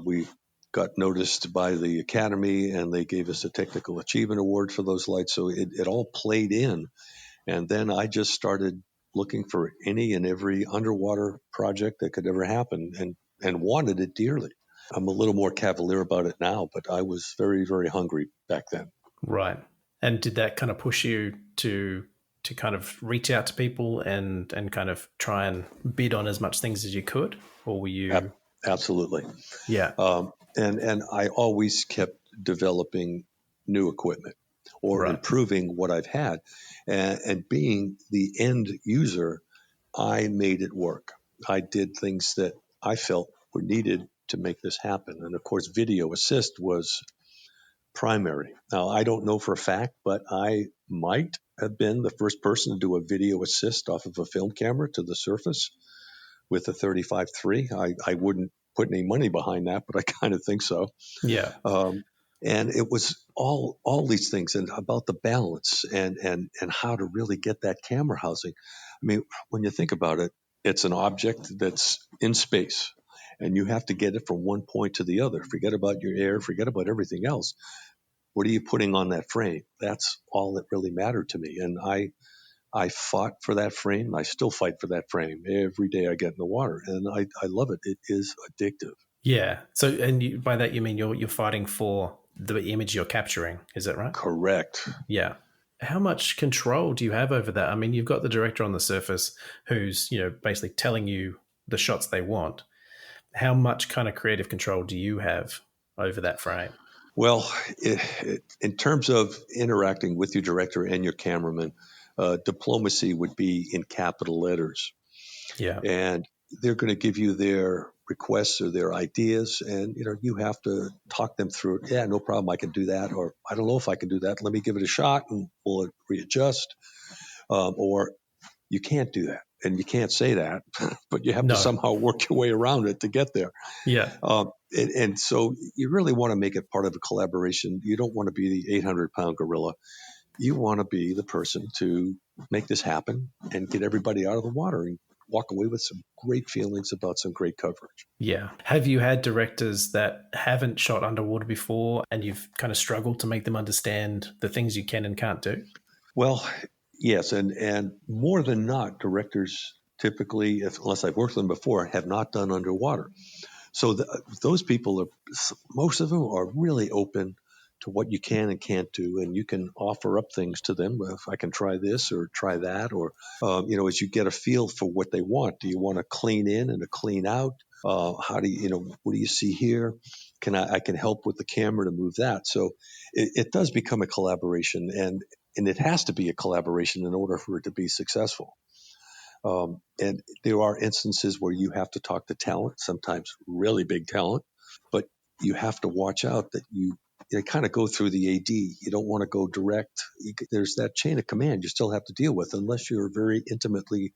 [SPEAKER 2] We got noticed by the Academy, and they gave us a Technical Achievement Award for those lights. So it all played in. And then I just started looking for any and every underwater project that could ever happen and wanted it dearly. I'm a little more cavalier about it now, but I was very, very hungry back then.
[SPEAKER 1] Right. And did that kind of push you to kind of reach out to people and kind of try and bid on as much things as you could? Or were you...
[SPEAKER 2] Absolutely.
[SPEAKER 1] Yeah.
[SPEAKER 2] And I always kept developing new equipment or improving what I've had. And being the end user, I made it work. I did things that I felt were needed to make this happen. And of course, video assist was primary. Now, I don't know for a fact, but I might have been the first person to do a video assist off of a film camera to the surface with a 35.3. I wouldn't put any money behind that, but I kind of think so.
[SPEAKER 1] Yeah.
[SPEAKER 2] And it was all these things and about the balance and how to really get that camera housing. I mean, when you think about it, it's an object that's in space and you have to get it from one point to the other. Forget about your air, forget about everything else. What are you putting on that frame? That's all that really mattered to me. And I fought for that frame. I still fight for that frame every day I get in the water. And I love it. It is addictive.
[SPEAKER 1] Yeah. So, and by that you mean you're fighting for the image you're capturing, is that right?
[SPEAKER 2] Correct.
[SPEAKER 1] Yeah. How much control do you have over that? I mean, you've got the director on the surface who's, basically telling you the shots they want. How much kind of creative control do you have over that frame?
[SPEAKER 2] Well, in terms of interacting with your director and your cameraman, diplomacy would be in capital letters.
[SPEAKER 1] Yeah.
[SPEAKER 2] And they're going to give you their requests or their ideas, and you have to talk them through it. Yeah, no problem, I can do that, or I don't know if I can do that. Let me give it a shot, and we'll readjust. Or you can't do that, and you can't say that, but you have to
[SPEAKER 1] No.
[SPEAKER 2] somehow work your way around it to get there.
[SPEAKER 1] Yeah.
[SPEAKER 2] And so you really want to make it part of a collaboration. You don't want to be the 800-pound gorilla. You want to be the person to make this happen and get everybody out of the water and walk away with some great feelings about some great coverage.
[SPEAKER 1] Yeah. Have you had directors that haven't shot underwater before and you've kind of struggled to make them understand the things you can and can't do?
[SPEAKER 2] Well, yes. And more than not, directors typically, unless I've worked with them before, have not done underwater. So those people, most of them are really open to what you can and can't do, and you can offer up things to them. If I can try this or try that, or as you get a feel for what they want. Do you want a clean in and a clean out? How do what do you see here? I can help with the camera to move that. So it does become a collaboration, and it has to be a collaboration in order for it to be successful. And there are instances where you have to talk to talent, sometimes really big talent, but you have to watch out that you kind of go through the AD. You don't want to go direct. There's that chain of command you still have to deal with, unless you're very intimately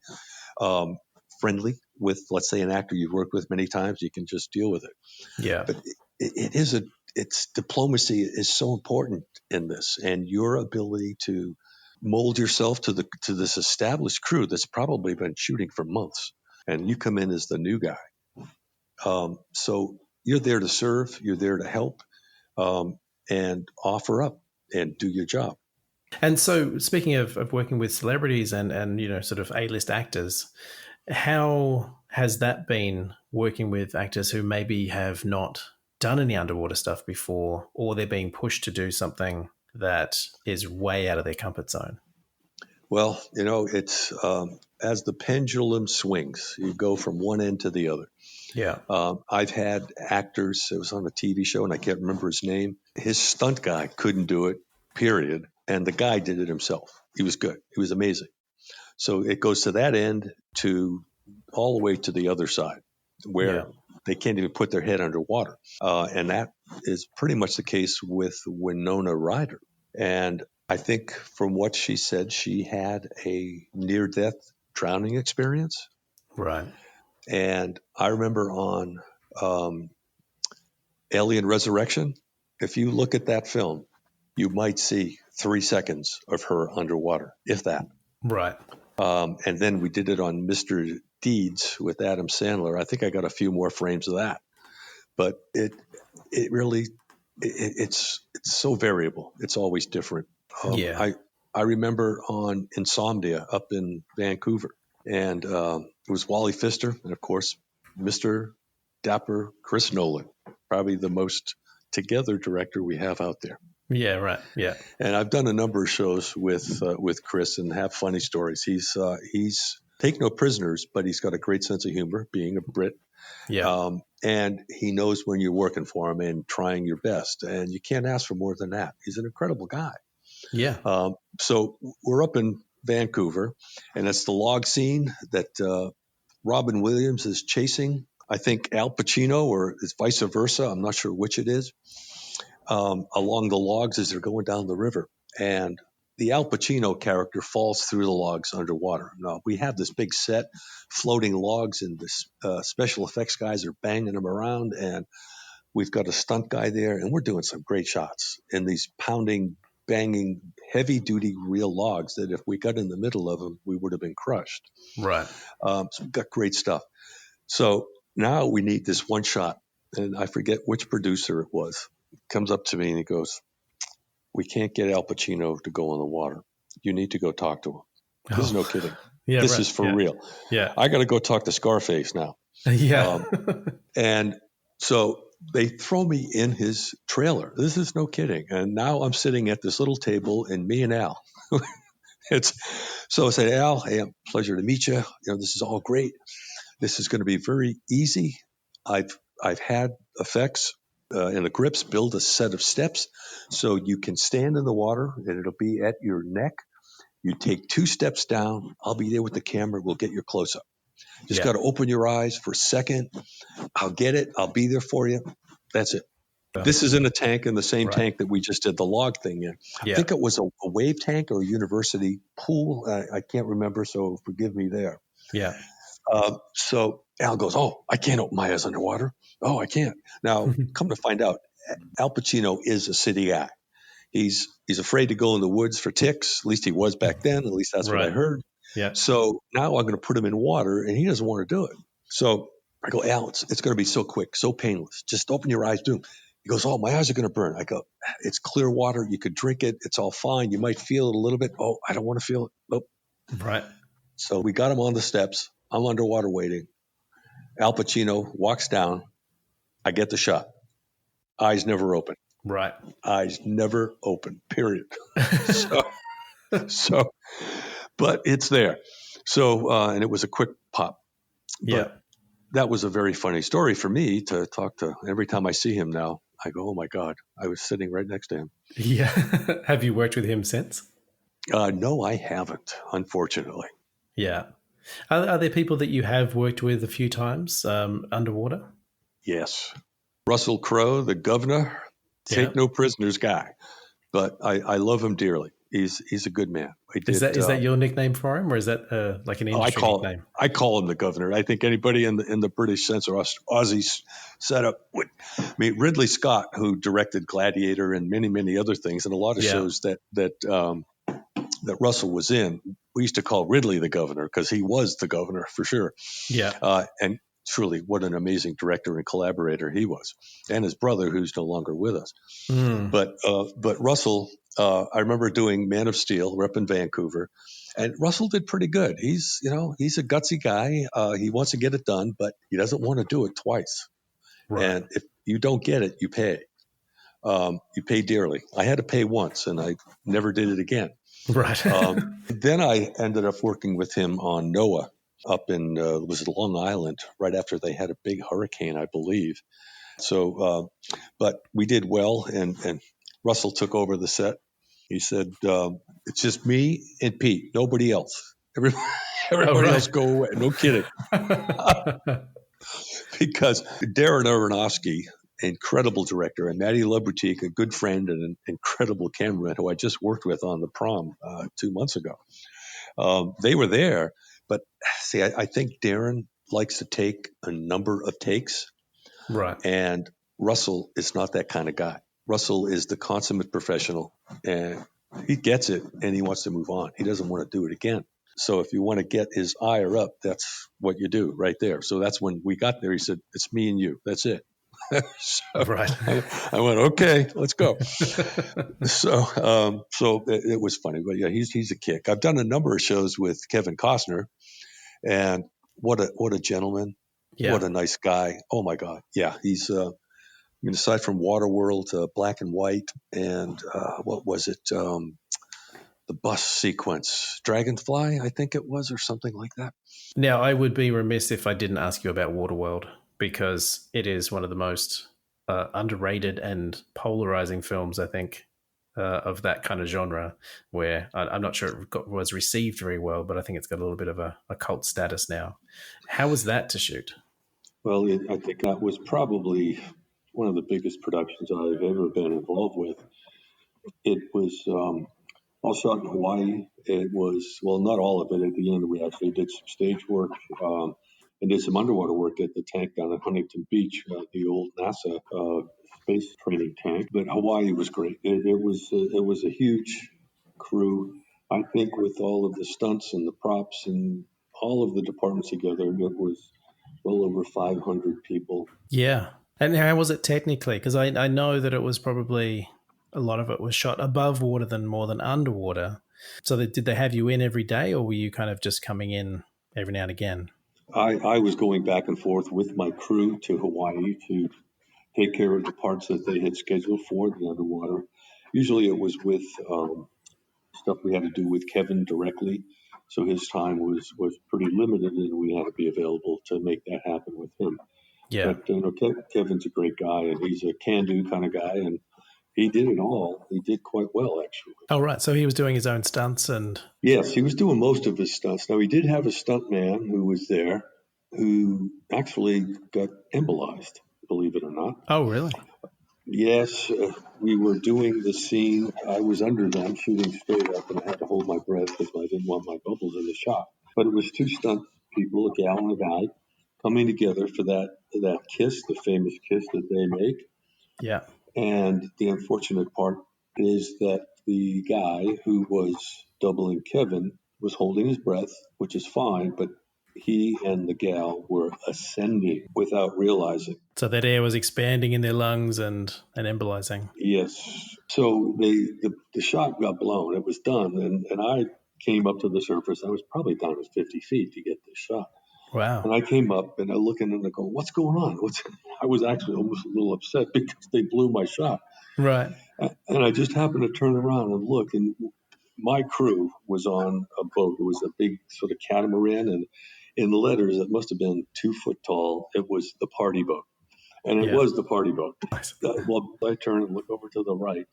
[SPEAKER 2] friendly with, let's say, an actor you've worked with many times. You can just deal with it.
[SPEAKER 1] Yeah.
[SPEAKER 2] But it's diplomacy is so important in this, and your ability to mold yourself to this established crew that's probably been shooting for months, and you come in as the new guy. So you're there to serve, you're there to help, and offer up and do your job.
[SPEAKER 1] And so, speaking of working with celebrities and sort of A-list actors, how has that been working with actors who maybe have not done any underwater stuff before, or they're being pushed to do something that is way out of their comfort zone?
[SPEAKER 2] Well, it's as the pendulum swings, you go from one end to the other.
[SPEAKER 1] Yeah.
[SPEAKER 2] I've had actors, it was on a TV show and I can't remember his name. His stunt guy couldn't do it, period. And the guy did it himself. He was good. He was amazing. So it goes to that end to all the way to the other side where they can't even put their head underwater. And that is pretty much the case with Winona Ryder. And I think from what she said, she had a near-death drowning experience.
[SPEAKER 1] Right.
[SPEAKER 2] And I remember on Alien Resurrection, if you look at that film, you might see 3 seconds of her underwater, if that.
[SPEAKER 1] Right.
[SPEAKER 2] And then we did it on Mr. Deeds with Adam Sandler. I think I got a few more frames of that. But it really, it's so variable. It's always different. I remember on Insomnia up in Vancouver, and it was Wally Pfister, and of course, Mr. Dapper Chris Nolan, probably the most together director we have out there.
[SPEAKER 1] Yeah, right. Yeah.
[SPEAKER 2] And I've done a number of shows with Chris and have funny stories. He's take no prisoners, but he's got a great sense of humor, being a Brit.
[SPEAKER 1] Yeah.
[SPEAKER 2] And he knows when you're working for him and trying your best. And you can't ask for more than that. He's an incredible guy.
[SPEAKER 1] Yeah.
[SPEAKER 2] So we're up in Vancouver, and it's the log scene that Robin Williams is chasing, I think, Al Pacino, or it's vice versa. I'm not sure which it is, along the logs as they're going down the river. And the Al Pacino character falls through the logs underwater. Now, we have this big set, floating logs, and the special effects guys are banging them around, and we've got a stunt guy there, and we're doing some great shots in these pounding, banging, heavy-duty real logs that if we got in the middle of them, we would have been crushed.
[SPEAKER 1] Right.
[SPEAKER 2] So we've got great stuff. So now we need this one shot, and I forget which producer it was. He comes up to me and he goes, we can't get Al Pacino to go in the water. You need to go talk to him. This is no kidding.
[SPEAKER 1] Yeah,
[SPEAKER 2] This
[SPEAKER 1] right.
[SPEAKER 2] is for real.
[SPEAKER 1] Yeah.
[SPEAKER 2] I got to go talk to Scarface now.
[SPEAKER 1] Yeah.
[SPEAKER 2] And so they throw me in his trailer. This is no kidding. And now I'm sitting at this little table, and me and Al. It's so I said, Al, hey, pleasure to meet you. You know, this is all great. This is going to be very easy. I've had effects in the grips. Build a set of steps so you can stand in the water and it'll be at your neck. You take 2 steps down. I'll be there with the camera. We'll get your close up. Just got to open your eyes for a second. I'll get it. I'll be there for you. That's it. This is in a tank, in the same tank that we just did the log thing in. I think it was a wave tank or a university pool. I can't remember, so forgive me there.
[SPEAKER 1] Yeah.
[SPEAKER 2] So Al goes, oh, I can't open my eyes underwater. Oh, I can't. Now, come to find out, Al Pacino is a city guy. He's afraid to go in the woods for ticks. At least he was back then. At least that's what I heard.
[SPEAKER 1] Yeah.
[SPEAKER 2] So now I'm going to put him in water, and he doesn't want to do it. So I go, Al, it's going to be so quick, so painless. Just open your eyes, do them. He goes, oh, my eyes are going to burn. I go, it's clear water. You could drink it. It's all fine. You might feel it a little bit. Oh, I don't want to feel it. Nope.
[SPEAKER 1] Right.
[SPEAKER 2] So we got him on the steps. I'm underwater waiting. Al Pacino walks down. I get the shot. Eyes never open.
[SPEAKER 1] Right.
[SPEAKER 2] Eyes never open, period. So, but it's there. So, and it was a quick pop. But that was a very funny story for me to talk to. Every time I see him now, I go, oh my God, I was sitting right next to him.
[SPEAKER 1] Yeah. Have you worked with him since?
[SPEAKER 2] No, I haven't, unfortunately.
[SPEAKER 1] Yeah. Are there people that you have worked with a few times underwater? Yes.
[SPEAKER 2] Russell Crowe, the governor, take no prisoners guy. But I love him dearly. He's a good man.
[SPEAKER 1] Is that your nickname for him, or is that like an industry nickname?
[SPEAKER 2] I call him the governor. I think anybody in the British sense or Aussie setup would. I mean, Ridley Scott, who directed Gladiator and many, many other things, and a lot of shows that Russell was in, we used to call Ridley the governor because he was the governor for sure.
[SPEAKER 1] Yeah.
[SPEAKER 2] And truly, what an amazing director and collaborator he was, and his brother, who's no longer with us. But Russell, I remember doing Man of Steel. We're up in Vancouver, and Russell did pretty good. He's a gutsy guy. He wants to get it done, but he doesn't want to do it twice. Right. And if you don't get it, you pay. You pay dearly. I had to pay once, and I never did it again.
[SPEAKER 1] Right.
[SPEAKER 2] Then I ended up working with him on Noah up in was it Long Island right after they had a big hurricane, I believe. So, but we did well, and Russell took over the set. He said, "It's just me and Pete, nobody else. Everybody else go away." No kidding. Because Darren Aronofsky, incredible director, and Matty Laboutique, a good friend and an incredible cameraman who I just worked with on The Prom 2 months ago. They were there, but see, I think Darren likes to take a number of takes.
[SPEAKER 1] Right.
[SPEAKER 2] And Russell is not that kind of guy. Russell is the consummate professional, and he gets it, and he wants to move on. He doesn't want to do it again. So if you want to get his ire up, that's what you do right there. So that's when we got there. He said, "It's me and you. That's it." So
[SPEAKER 1] right.
[SPEAKER 2] I went, "Okay, let's go." So it was funny, but yeah, he's a kick. I've done a number of shows with Kevin Costner, and what a gentleman. Yeah. What a nice guy. Oh my God. Yeah. He's, aside from Waterworld, Black and White, and what was it? The bus sequence, Dragonfly, I think it was, or something like that.
[SPEAKER 1] Now, I would be remiss if I didn't ask you about Waterworld, because it is one of the most underrated and polarizing films, I think, of that kind of genre, where I'm not sure it was received very well, but I think it's got a little bit of a cult status now. How was that to shoot?
[SPEAKER 2] Well, I think that was probably one of the biggest productions I've ever been involved with. It was all shot in Hawaii. It was, well, not all of it. At the end, we actually did some stage work and did some underwater work at the tank down at Huntington Beach, the old NASA space training tank. But Hawaii was great. It was a huge crew. I think with all of the stunts and the props and all of the departments together, it was well over 500 people.
[SPEAKER 1] Yeah. And how was it technically? Because I know that it was probably a lot of it was shot above water than more than underwater. So did they have you in every day, or were you kind of just coming in every now and again?
[SPEAKER 2] I was going back and forth with my crew to Hawaii to take care of the parts that they had scheduled for the underwater. Usually it was with stuff we had to do with Kevin directly. So his time was pretty limited, and we had to be available to make that happen with him.
[SPEAKER 1] Yeah.
[SPEAKER 2] But Kevin's a great guy, and he's a can-do kind of guy, and he did it all. He did quite well, actually.
[SPEAKER 1] Oh, right. So he was doing his own stunts and.
[SPEAKER 2] Yes, he was doing most of his stunts. Now, he did have a stunt man who was there who actually got embolized, believe it or not.
[SPEAKER 1] Oh, really?
[SPEAKER 2] Yes, we were doing the scene. I was under them shooting straight up, and I had to hold my breath because I didn't want my bubbles in the shot. But it was two stunt people, a gal and a guy, coming together for that kiss, the famous kiss that they make.
[SPEAKER 1] Yeah.
[SPEAKER 2] And the unfortunate part is that the guy who was doubling Kevin was holding his breath, which is fine, but he and the gal were ascending without realizing.
[SPEAKER 1] So that air was expanding in their lungs and embolizing.
[SPEAKER 2] Yes. So the shot got blown. It was done. And I came up to the surface. I was probably down at 50 feet to get this shot.
[SPEAKER 1] Wow.
[SPEAKER 2] And I came up and I look in and I go, what's going on? I was actually almost a little upset because they blew my shot.
[SPEAKER 1] Right.
[SPEAKER 2] And I just happened to turn around and look, and my crew was on a boat. It was a big sort of catamaran, and in letters that must have been 2 foot tall, it was the party boat. And it was the party boat.
[SPEAKER 1] Nice.
[SPEAKER 2] Well, I turn and look over to the right,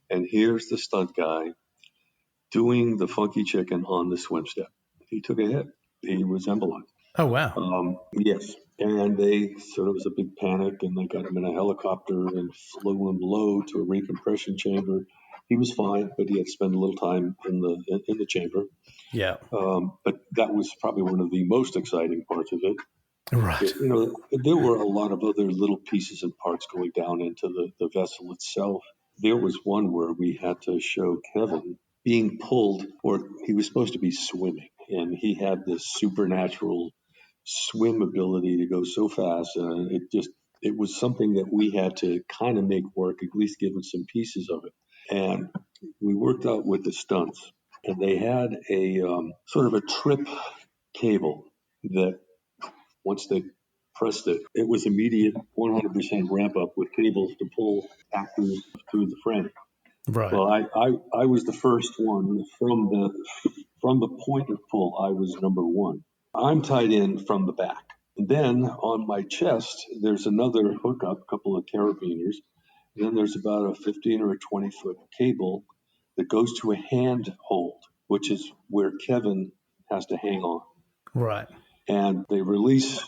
[SPEAKER 2] and here's the stunt guy doing the funky chicken on the swim step. He took a hit. He was embolized.
[SPEAKER 1] Oh, wow.
[SPEAKER 2] Yes. And they sort of was a big panic, and they got him in a helicopter and flew him low to a recompression chamber. He was fine, but he had to spend a little time in the chamber.
[SPEAKER 1] Yeah.
[SPEAKER 2] But that was probably one of the most exciting parts of it.
[SPEAKER 1] Right.
[SPEAKER 2] There were a lot of other little pieces and parts going down into the vessel itself. There was one where we had to show Kevin being pulled, or he was supposed to be swimming, and he had this supernatural swim ability to go so fast. It was something that we had to kind of make work, at least give him some pieces of it. And we worked out with the stunts, and they had a sort of a trip cable that once they pressed it, it was immediate 100% ramp up with cables to pull actors through the frame.
[SPEAKER 1] Right.
[SPEAKER 2] Well, I was the first one from the point of pull. I was number one. I'm tied in from the back. And then on my chest, there's another hookup, a couple of carabiners. And then there's about a 15 or a 20-foot cable that goes to a hand hold, which is where Kevin has to hang on.
[SPEAKER 1] Right.
[SPEAKER 2] And they release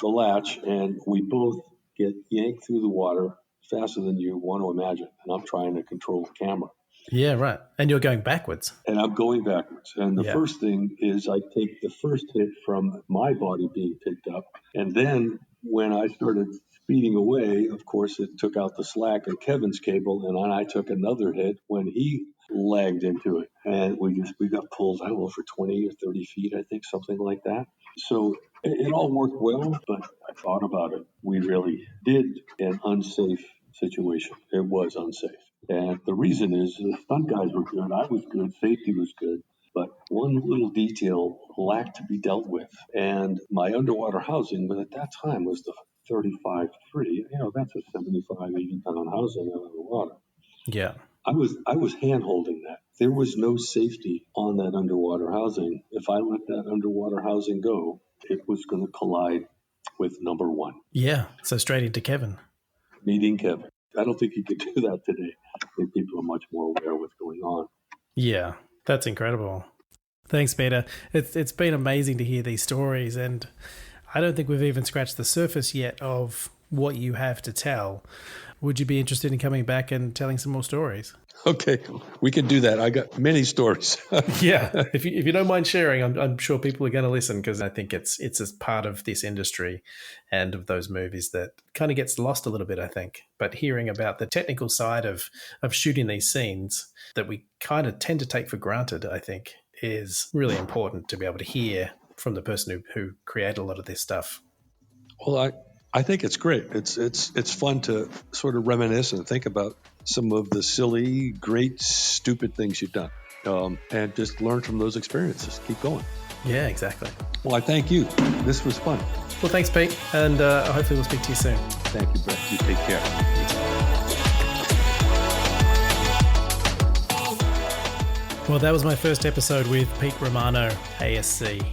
[SPEAKER 2] the latch, and we both get yanked through the water faster than you want to imagine. And I'm trying to control the camera.
[SPEAKER 1] Yeah, right. And you're going backwards.
[SPEAKER 2] And I'm going backwards. And the first thing is I take the first hit from my body being picked up. And then when I started speeding away, of course, it took out the slack of Kevin's cable. And then I took another hit when he lagged into it. And we got pulled, I don't know, for 20 or 30 feet, I think, something like that. So it all worked well, but I thought about it. We really did an unsafe situation. It was unsafe. And the reason is the stunt guys were good. I was good. Safety was good. But one little detail lacked to be dealt with. And my underwater housing, but at that time was the 35-3. That's a 75, 80-pound housing out of the water.
[SPEAKER 1] Yeah.
[SPEAKER 2] I was hand-holding that. There was no safety on that underwater housing. If I let that underwater housing go, it was going to collide with number one.
[SPEAKER 1] Yeah. So straight into Kevin.
[SPEAKER 2] Meeting Kevin. I don't think you could do that today. I think people are much more aware of what's going on.
[SPEAKER 1] Yeah, that's incredible. Thanks, Peter. It's been amazing to hear these stories, and I don't think we've even scratched the surface yet of what you have to tell. Would you be interested in coming back and telling some more stories?
[SPEAKER 2] Okay, we can do that. I got many stories.
[SPEAKER 1] Yeah, if you don't mind sharing, I'm sure people are going to listen, because I think it's as part of this industry and of those movies that kind of gets lost a little bit, I think. But hearing about the technical side of shooting these scenes that we kind of tend to take for granted, I think, is really important to be able to hear from the person who created a lot of this stuff.
[SPEAKER 2] Well, I think it's great. It's fun to sort of reminisce and think about some of the silly, great, stupid things you've done. And just learn from those experiences. Keep going.
[SPEAKER 1] Yeah, exactly.
[SPEAKER 2] Well, I thank you. This was fun.
[SPEAKER 1] Well, thanks, Pete. And hopefully we'll speak to you soon.
[SPEAKER 2] Thank you, Brett. You take care.
[SPEAKER 1] Well, that was my first episode with Pete Romano, ASC.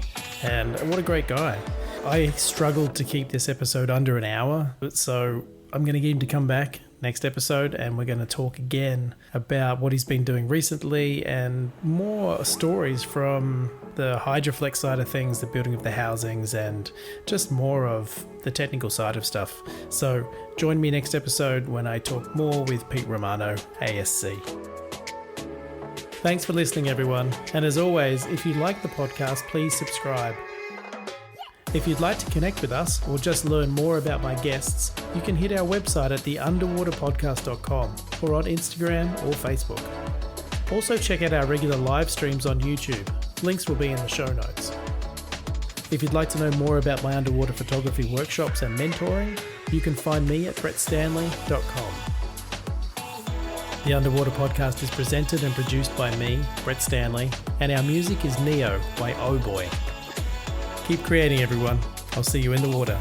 [SPEAKER 1] And what a great guy. I struggled to keep this episode under an hour, so I'm going to get him to come back next episode and we're going to talk again about what he's been doing recently and more stories from the Hydroflex side of things, the building of the housings, and just more of the technical side of stuff. So join me next episode when I talk more with Pete Romano, ASC. Thanks for listening, everyone. And as always, if you like the podcast, please subscribe. If you'd like to connect with us or just learn more about my guests, you can hit our website at theunderwaterpodcast.com or on Instagram or Facebook. Also check out our regular live streams on YouTube. Links will be in the show notes. If you'd like to know more about my underwater photography workshops and mentoring, you can find me at brettstanley.com. The Underwater Podcast is presented and produced by me, Brett Stanley, and our music is Neo by Oh Boy. Keep creating, everyone. I'll see you in the water.